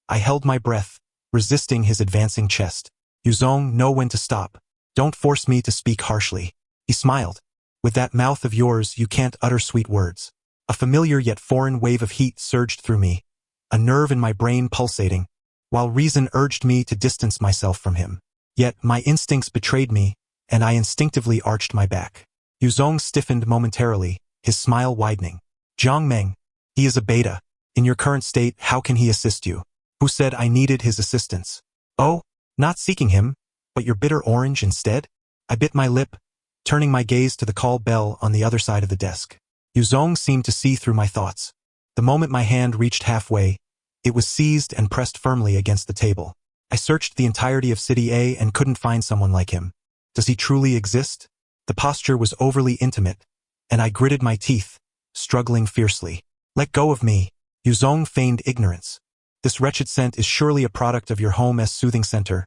I held my breath, resisting his advancing chest. "Yuzong, know when to stop. Don't force me to speak harshly." He smiled. "With that mouth of yours, you can't utter sweet words." A familiar yet foreign wave of heat surged through me, a nerve in my brain pulsating, while reason urged me to distance myself from him. Yet my instincts betrayed me, and I instinctively arched my back. Yuzong stiffened momentarily, his smile widening. "Zhang Meng, he is a beta. In your current state, how can he assist you?" "Who said I needed his assistance?" "Oh, not seeking him, but your bitter orange instead?" I bit my lip, turning my gaze to the call bell on the other side of the desk. Yuzong seemed to see through my thoughts. The moment my hand reached halfway, it was seized and pressed firmly against the table. I searched the entirety of City A and couldn't find someone like him. Does he truly exist? The posture was overly intimate, and I gritted my teeth, struggling fiercely. "Let go of me." Yuzong feigned ignorance. "This wretched scent is surely a product of your home's soothing center,"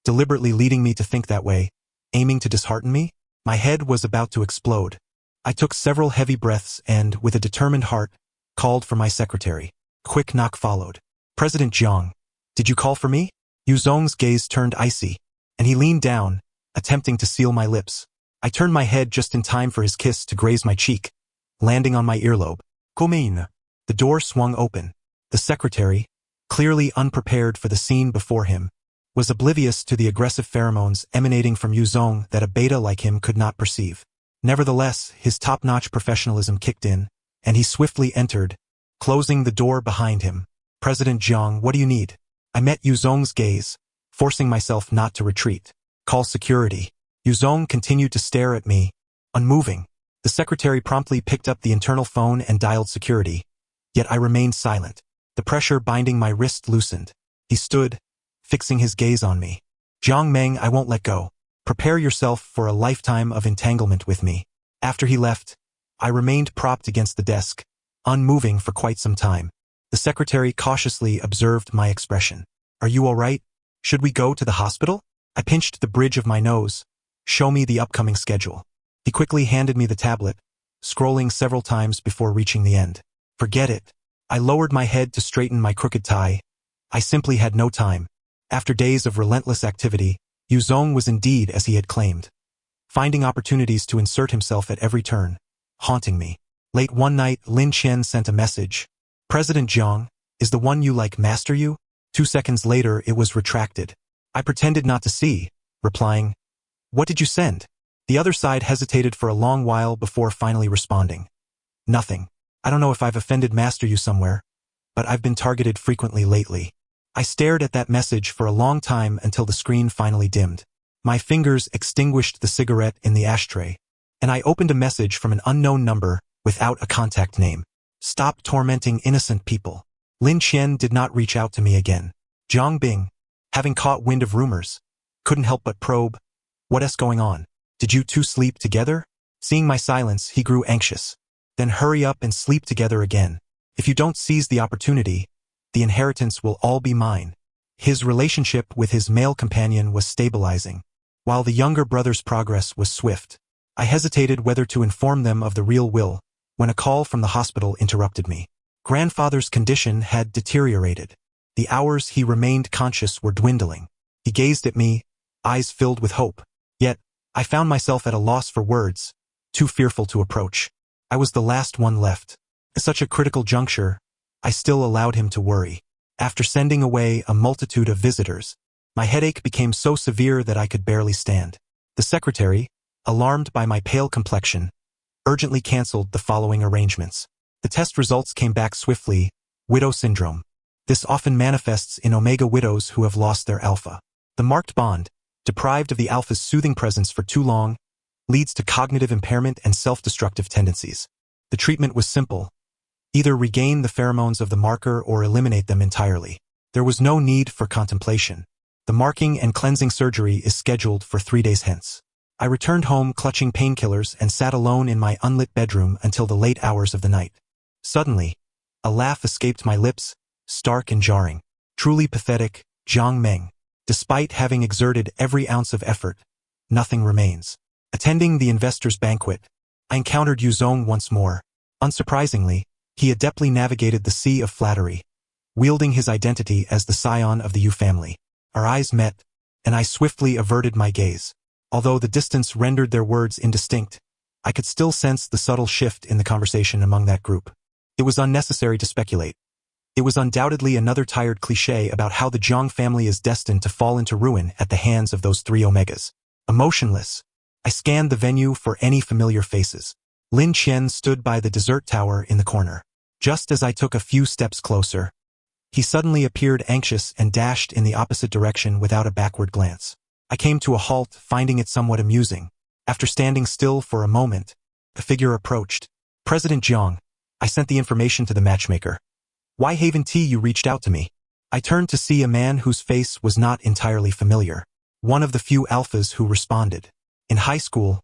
deliberately leading me to think that way, aiming to dishearten me? My head was about to explode. I took several heavy breaths and, with a determined heart, called for my secretary. Quick knock followed. "President Jiang, did you call for me?" Yuzong's gaze turned icy, and he leaned down, attempting to seal my lips. I turned my head just in time for his kiss to graze my cheek, landing on my earlobe. "Come." The door swung open. The secretary, clearly unprepared for the scene before him, was oblivious to the aggressive pheromones emanating from Yuzong that a beta like him could not perceive. Nevertheless, his top-notch professionalism kicked in, and he swiftly entered, closing the door behind him. "President Jiang, what do you need?" I met Yuzong's gaze, forcing myself not to retreat. "Call security." Yuzong continued to stare at me, unmoving. The secretary promptly picked up the internal phone and dialed security, yet I remained silent. The pressure binding my wrist loosened. He stood, fixing his gaze on me. "Zhang Meng, I won't let go. Prepare yourself for a lifetime of entanglement with me." After he left, I remained propped against the desk, unmoving for quite some time. The secretary cautiously observed my expression. "Are you all right? Should we go to the hospital?" I pinched the bridge of my nose. "Show me the upcoming schedule." He quickly handed me the tablet, scrolling several times before reaching the end. "Forget it." I lowered my head to straighten my crooked tie. I simply had no time. After days of relentless activity, Yuzong was indeed as he had claimed, finding opportunities to insert himself at every turn, haunting me. Late one night, Lin Chen sent a message. "President Jiang, is the one you like master you?" 2 seconds later, it was retracted. I pretended not to see, replying, "What did you send?" The other side hesitated for a long while before finally responding. Nothing. I don't know if I've offended Master you somewhere, but I've been targeted frequently lately. I stared at that message for a long time until the screen finally dimmed. My fingers extinguished the cigarette in the ashtray, and I opened a message from an unknown number without a contact name. Stop tormenting innocent people. Lin Qian did not reach out to me again. Zhang Bing, having caught wind of rumors, couldn't help but probe. What's going on? Did you two sleep together? Seeing my silence, he grew anxious. Then hurry up and sleep together again. If you don't seize the opportunity, the inheritance will all be mine. His relationship with his male companion was stabilizing, while the younger brother's progress was swift. I hesitated whether to inform them of the real will, when a call from the hospital interrupted me. Grandfather's condition had deteriorated. The hours he remained conscious were dwindling. He gazed at me, eyes filled with hope. Yet, I found myself at a loss for words, too fearful to approach. I was the last one left. At such a critical juncture, I still allowed him to worry. After sending away a multitude of visitors, my headache became so severe that I could barely stand. The secretary, alarmed by my pale complexion, urgently cancelled the following arrangements. The test results came back swiftly: widow syndrome. This often manifests in omega widows who have lost their alpha. The marked bond, deprived of the alpha's soothing presence for too long, leads to cognitive impairment and self-destructive tendencies. The treatment was simple: either regain the pheromones of the marker or eliminate them entirely. There was no need for contemplation. The marking and cleansing surgery is scheduled for 3 days hence. I returned home clutching painkillers and sat alone in my unlit bedroom until the late hours of the night. Suddenly, a laugh escaped my lips, stark and jarring. Truly pathetic, Zhang Meng. Despite having exerted every ounce of effort, nothing remains. Attending the investors' banquet, I encountered Yuzong once more. Unsurprisingly, he adeptly navigated the sea of flattery, wielding his identity as the scion of the Yu family. Our eyes met, and I swiftly averted my gaze. Although the distance rendered their words indistinct, I could still sense the subtle shift in the conversation among that group. It was unnecessary to speculate. It was undoubtedly another tired cliché about how the Zhang family is destined to fall into ruin at the hands of those 3 omegas. Emotionless, I scanned the venue for any familiar faces. Lin Qian stood by the dessert tower in the corner. Just as I took a few steps closer, he suddenly appeared anxious and dashed in the opposite direction without a backward glance. I came to a halt, finding it somewhat amusing. After standing still for a moment, the figure approached. President Jiang, I sent the information to the matchmaker. Why Haven T you reached out to me? I turned to see a man whose face was not entirely familiar. One of the few alphas who responded. In high school,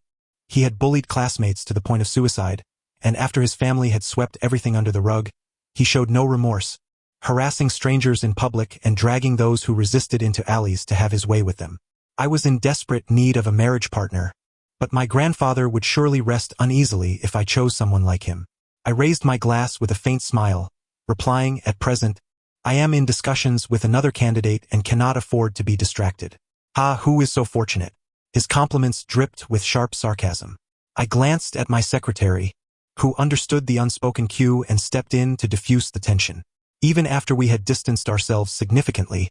he had bullied classmates to the point of suicide, and after his family had swept everything under the rug, he showed no remorse, harassing strangers in public and dragging those who resisted into alleys to have his way with them. I was in desperate need of a marriage partner, but my grandfather would surely rest uneasily if I chose someone like him. I raised my glass with a faint smile, replying, at present, I am in discussions with another candidate and cannot afford to be distracted. Ah, who is so fortunate? His compliments dripped with sharp sarcasm. I glanced at my secretary, who understood the unspoken cue and stepped in to diffuse the tension. Even after we had distanced ourselves significantly,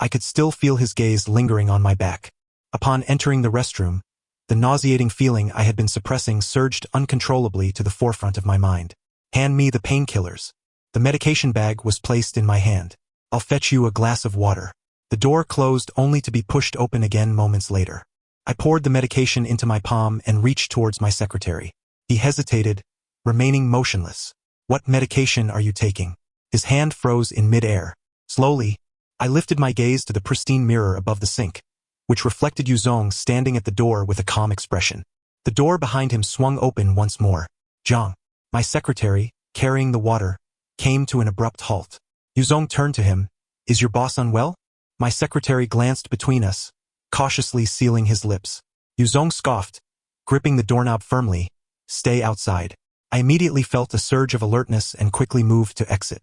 I could still feel his gaze lingering on my back. Upon entering the restroom, the nauseating feeling I had been suppressing surged uncontrollably to the forefront of my mind. Hand me the painkillers. The medication bag was placed in my hand. I'll fetch you a glass of water. The door closed only to be pushed open again moments later. I poured the medication into my palm and reached towards my secretary. He hesitated, remaining motionless. What medication are you taking? His hand froze in mid-air. Slowly, I lifted my gaze to the pristine mirror above the sink, which reflected Yuzong standing at the door with a calm expression. The door behind him swung open once more. Zhang, my secretary, carrying the water, came to an abrupt halt. Yuzong turned to him. Is your boss unwell? My secretary glanced between us, cautiously sealing his lips. Yuzong scoffed, gripping the doorknob firmly. Stay outside. I immediately felt a surge of alertness and quickly moved to exit.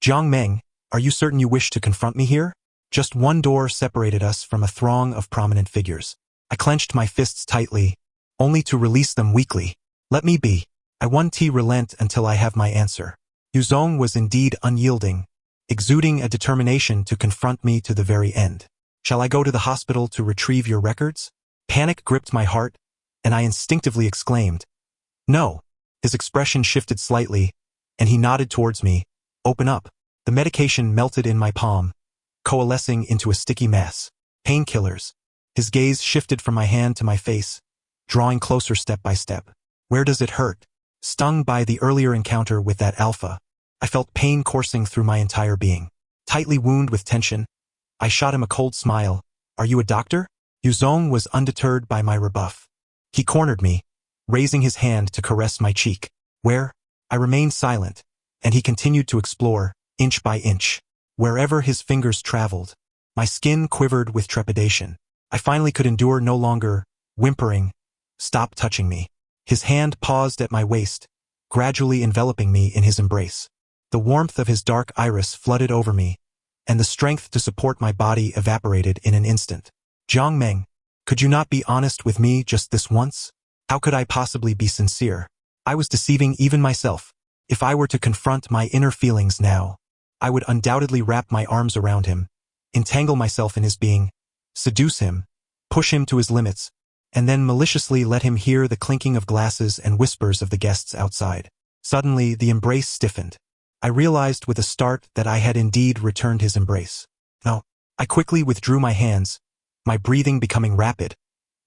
Zhang Meng, are you certain you wish to confront me here? Just one door separated us from a throng of prominent figures. I clenched my fists tightly, only to release them weakly. Let me be. I won't relent until I have my answer. Yuzong was indeed unyielding, exuding a determination to confront me to the very end. Shall I go to the hospital to retrieve your records? Panic gripped my heart, and I instinctively exclaimed, "No." His expression shifted slightly, and he nodded towards me. "Open up." The medication melted in my palm, coalescing into a sticky mass. Painkillers. His gaze shifted from my hand to my face, drawing closer step by step. "Where does it hurt?" Stung by the earlier encounter with that alpha, I felt pain coursing through my entire being. Tightly wound with tension, I shot him a cold smile. "Are you a doctor?" Yuzong was undeterred by my rebuff. He cornered me, raising his hand to caress my cheek. "Where?" I remained silent, and he continued to explore, inch by inch. Wherever his fingers traveled, my skin quivered with trepidation. I finally could endure no longer, whimpering, "Stop touching me." His hand paused at my waist, gradually enveloping me in his embrace. The warmth of his dark iris flooded over me, and the strength to support my body evaporated in an instant. "Jiang Meng, could you not be honest with me just this once?" How could I possibly be sincere? I was deceiving even myself. If I were to confront my inner feelings now, I would undoubtedly wrap my arms around him, entangle myself in his being, seduce him, push him to his limits, and then maliciously let him hear the clinking of glasses and whispers of the guests outside. Suddenly, the embrace stiffened. I realized with a start that I had indeed returned his embrace. No. I quickly withdrew my hands, my breathing becoming rapid.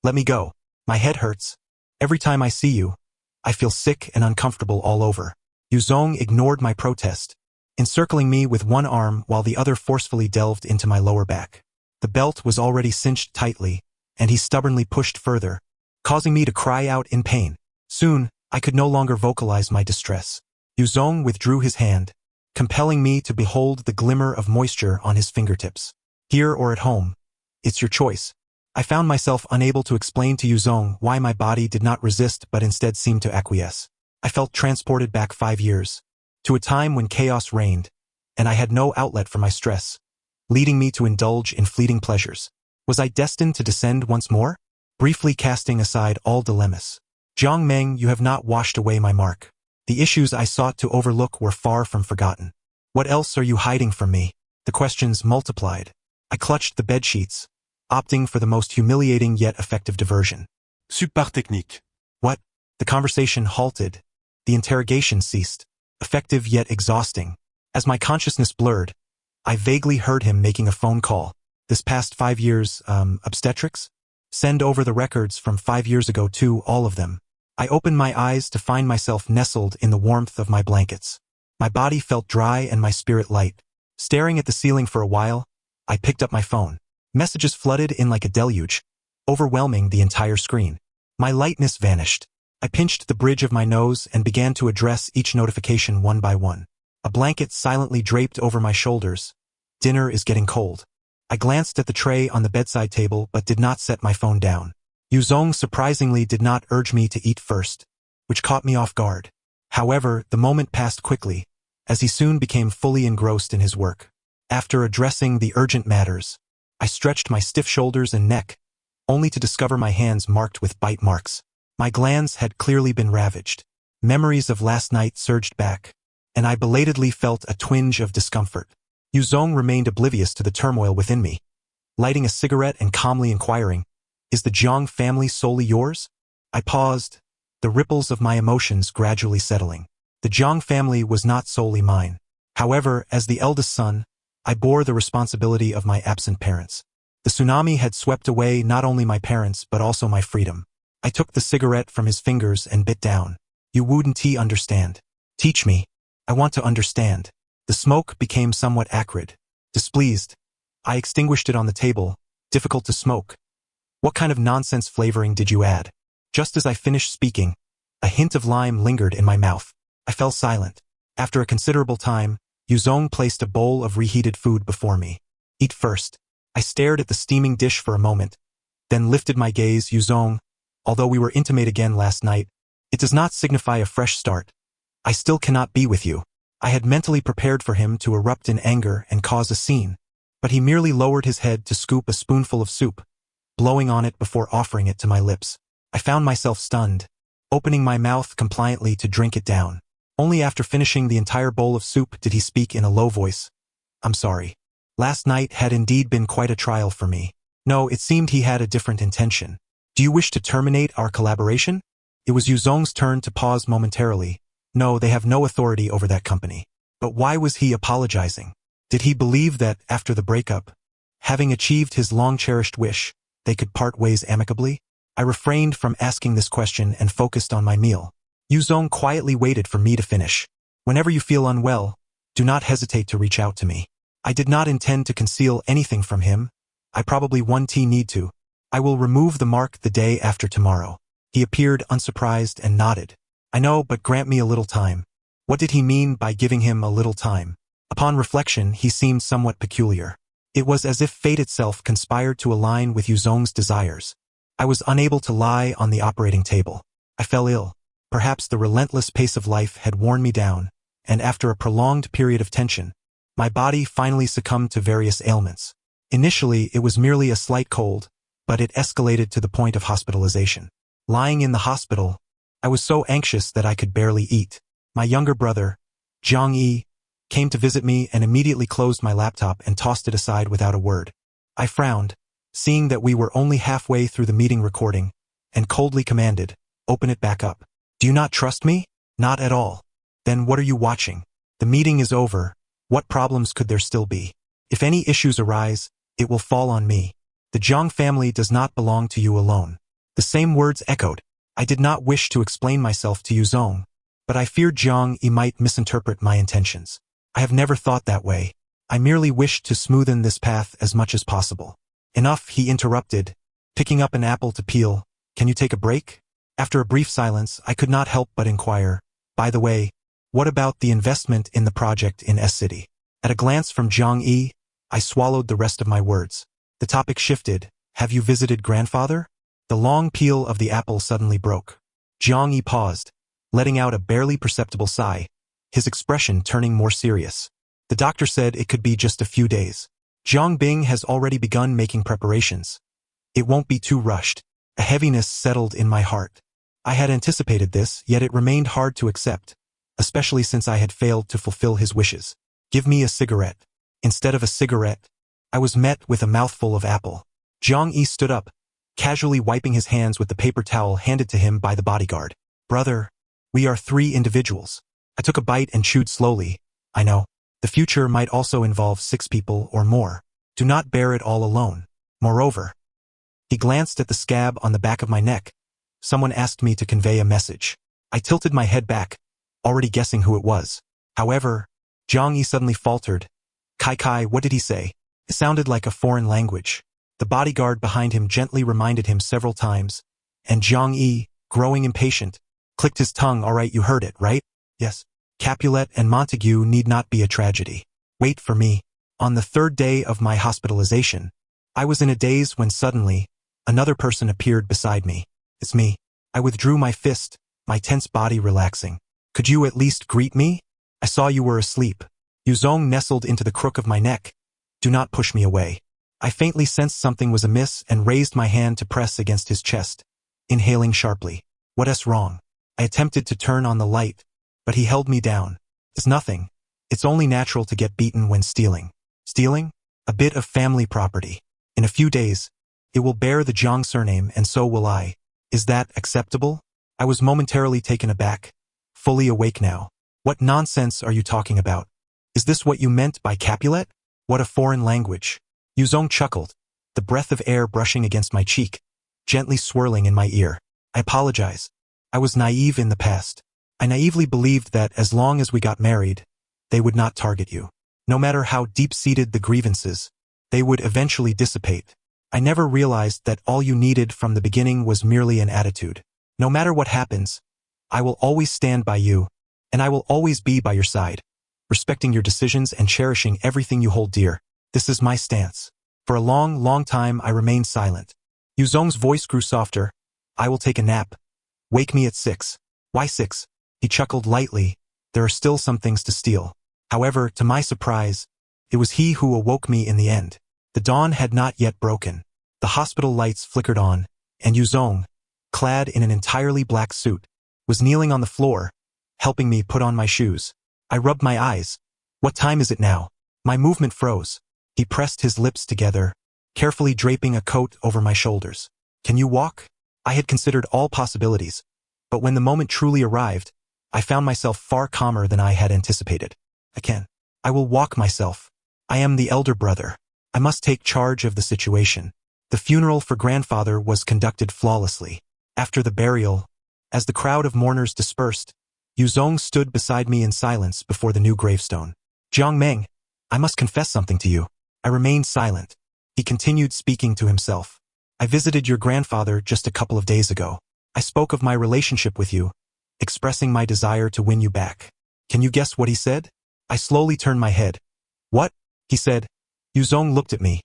"Let me go. My head hurts. Every time I see you, I feel sick and uncomfortable all over." Yuzong ignored my protest, encircling me with one arm while the other forcefully delved into my lower back. The belt was already cinched tightly, and he stubbornly pushed further, causing me to cry out in pain. Soon, I could no longer vocalize my distress. Yuzong withdrew his hand, compelling me to behold the glimmer of moisture on his fingertips. "Here or at home, it's your choice." I found myself unable to explain to Yuzong why my body did not resist but instead seemed to acquiesce. I felt transported back 5 years, to a time when chaos reigned, and I had no outlet for my stress, leading me to indulge in fleeting pleasures. Was I destined to descend once more? Briefly casting aside all dilemmas. "Jiang Meng, you have not washed away my mark. The issues I sought to overlook were far from forgotten. What else are you hiding from me?" The questions multiplied. I clutched the bedsheets, opting for the most humiliating yet effective diversion. Super technique. "What?" The conversation halted. The interrogation ceased, effective yet exhausting. As my consciousness blurred, I vaguely heard him making a phone call. "This past 5 years, obstetrics? Send over the records from 5 years ago too, all of them." I opened my eyes to find myself nestled in the warmth of my blankets. My body felt dry and my spirit light. Staring at the ceiling for a while, I picked up my phone. Messages flooded in like a deluge, overwhelming the entire screen. My lightness vanished. I pinched the bridge of my nose and began to address each notification one by one. A blanket silently draped over my shoulders. "Dinner is getting cold." I glanced at the tray on the bedside table but did not set my phone down. Yuzong surprisingly did not urge me to eat first, which caught me off guard. However, the moment passed quickly, as he soon became fully engrossed in his work. After addressing the urgent matters, I stretched my stiff shoulders and neck, only to discover my hands marked with bite marks. My glands had clearly been ravaged. Memories of last night surged back, and I belatedly felt a twinge of discomfort. Yuzong remained oblivious to the turmoil within me, lighting a cigarette and calmly inquiring, "Is the Jiang family solely yours?" I paused, the ripples of my emotions gradually settling. The Jiang family was not solely mine. However, as the eldest son, I bore the responsibility of my absent parents. The tsunami had swept away not only my parents but also my freedom. I took the cigarette from his fingers and bit down. "You wouldn't understand. Teach me. I want to understand." The smoke became somewhat acrid. Displeased, I extinguished it on the table, difficult to smoke. "What kind of nonsense flavoring did you add?" Just as I finished speaking, a hint of lime lingered in my mouth. I fell silent. After a considerable time, Yuzong placed a bowl of reheated food before me. "Eat first." I stared at the steaming dish for a moment, then lifted my gaze. "Yuzong, although we were intimate again last night, it does not signify a fresh start. I still cannot be with you." I had mentally prepared for him to erupt in anger and cause a scene, but he merely lowered his head to scoop a spoonful of soup, blowing on it before offering it to my lips. I found myself stunned, opening my mouth compliantly to drink it down. Only after finishing the entire bowl of soup did he speak in a low voice. "I'm sorry. Last night had indeed been quite a trial for me." No, it seemed he had a different intention. Do you wish to terminate our collaboration? It was Yuzong's turn to pause momentarily. No, they have no authority over that company. But why was he apologizing? Did he believe that, after the breakup, having achieved his long-cherished wish, they could part ways amicably? I refrained from asking this question and focused on my meal. Yuzong quietly waited for me to finish. Whenever you feel unwell, do not hesitate to reach out to me. I did not intend to conceal anything from him. I probably need to. I will remove the mark the day after tomorrow. He appeared unsurprised and nodded. I know, but grant me a little time. What did he mean by giving him a little time? Upon reflection, he seemed somewhat peculiar. It was as if fate itself conspired to align with Yuzong's desires. I was unable to lie on the operating table. I fell ill. Perhaps the relentless pace of life had worn me down, and after a prolonged period of tension, my body finally succumbed to various ailments. Initially, it was merely a slight cold, but it escalated to the point of hospitalization. Lying in the hospital, I was so anxious that I could barely eat. My younger brother, Zhang-yi, came to visit me and immediately closed my laptop and tossed it aside without a word. I frowned, seeing that we were only halfway through the meeting recording, and coldly commanded, "Open it back up." Do you not trust me? Not at all. Then what are you watching? The meeting is over. What problems could there still be? If any issues arise, it will fall on me. The Zhang family does not belong to you alone. The same words echoed. I did not wish to explain myself to Yuzong, but I feared Zhang-yi might misinterpret my intentions. I have never thought that way. I merely wished to smoothen this path as much as possible. Enough, he interrupted, picking up an apple to peel. Can you take a break? After a brief silence, I could not help but inquire, by the way, what about the investment in the project in S-City? At a glance from Zhang-yi, I swallowed the rest of my words. The topic shifted. Have you visited grandfather? The long peel of the apple suddenly broke. Zhang-yi paused, letting out a barely perceptible sigh, his expression turning more serious. The doctor said it could be just a few days. Zhang Bing has already begun making preparations. It won't be too rushed. A heaviness settled in my heart. I had anticipated this, yet it remained hard to accept, especially since I had failed to fulfill his wishes. Give me a cigarette. Instead of a cigarette, I was met with a mouthful of apple. Zhang-yi stood up, casually wiping his hands with the paper towel handed to him by the bodyguard. Brother, we are 3 individuals. I took a bite and chewed slowly. I know. The future might also involve 6 people or more. Do not bear it all alone. Moreover, he glanced at the scab on the back of my neck. Someone asked me to convey a message. I tilted my head back, already guessing who it was. However, Zhang-yi suddenly faltered. Kai, what did he say? It sounded like a foreign language. The bodyguard behind him gently reminded him several times, and Zhang-yi, growing impatient, clicked his tongue. All right, you heard it, right? Yes. Capulet and Montague need not be a tragedy. Wait for me. On the 3rd day of my hospitalization, I was in a daze when suddenly, another person appeared beside me. It's me. I withdrew my fist, my tense body relaxing. Could you at least greet me? I saw you were asleep. Yuzong nestled into the crook of my neck. Do not push me away. I faintly sensed something was amiss and raised my hand to press against his chest, inhaling sharply. What's wrong? I attempted to turn on the light, but he held me down. It's nothing. It's only natural to get beaten when stealing. Stealing? A bit of family property. In a few days, it will bear the Zhang surname and so will I. Is that acceptable? I was momentarily taken aback, fully awake now. What nonsense are you talking about? Is this what you meant by Capulet? What a foreign language. Yuzong chuckled, the breath of air brushing against my cheek, gently swirling in my ear. I apologize. I was naive in the past. I naively believed that as long as we got married, they would not target you. No matter how deep-seated the grievances, they would eventually dissipate. I never realized that all you needed from the beginning was merely an attitude. No matter what happens, I will always stand by you, and I will always be by your side, respecting your decisions and cherishing everything you hold dear. This is my stance. For a long time I remained silent. Yuzong's voice grew softer. I will take a nap. Wake me at 6. Why 6? He chuckled lightly. There are still some things to steal. However, to my surprise, it was he who awoke me in the end. The dawn had not yet broken. The hospital lights flickered on, and Yuzong, clad in an entirely black suit, was kneeling on the floor, helping me put on my shoes. I rubbed my eyes. What time is it now? My movement froze. He pressed his lips together, carefully draping a coat over my shoulders. Can you walk? I had considered all possibilities, but when the moment truly arrived, I found myself far calmer than I had anticipated. I will walk myself. I am the elder brother. I must take charge of the situation. The funeral for grandfather was conducted flawlessly. After the burial, as the crowd of mourners dispersed, Yuzong stood beside me in silence before the new gravestone. Jiang Meng, I must confess something to you. I remained silent. He continued speaking to himself. I visited your grandfather just a couple of days ago. I spoke of my relationship with you, expressing my desire to win you back. Can you guess what he said? I slowly turned my head. What? He said. Yuzong looked at me,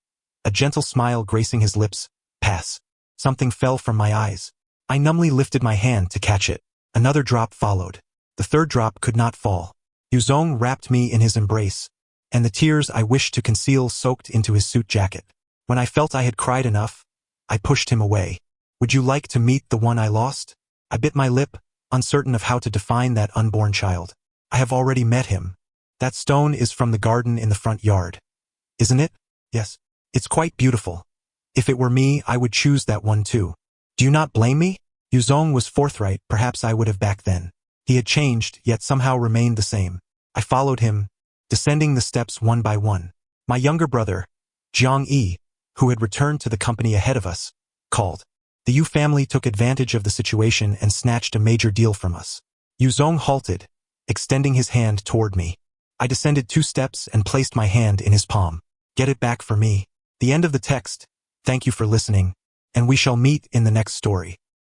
a gentle smile gracing his lips. Pass. Something fell from my eyes. I numbly lifted my hand to catch it. Another drop followed. The third drop could not fall. Yuzong wrapped me in his embrace, and the tears I wished to conceal soaked into his suit jacket. When I felt I had cried enough, I pushed him away. Would you like to meet the one I lost? I bit my lip, uncertain of how to define that unborn child. I have already met him. That stone is from the garden in the front yard. Isn't it? Yes. It's quite beautiful. If it were me, I would choose that one too. Do you not blame me? Yuzong was forthright, perhaps I would have back then. He had changed, yet somehow remained the same. I followed him, descending the steps one by one. My younger brother, Jiang Yi, who had returned to the company ahead of us, called. The Yu family took advantage of the situation and snatched a major deal from us. Yuzong halted, extending his hand toward me. I descended 2 steps and placed my hand in his palm. Get it back for me. The end of the text. Thank you for listening, and we shall meet in the next story.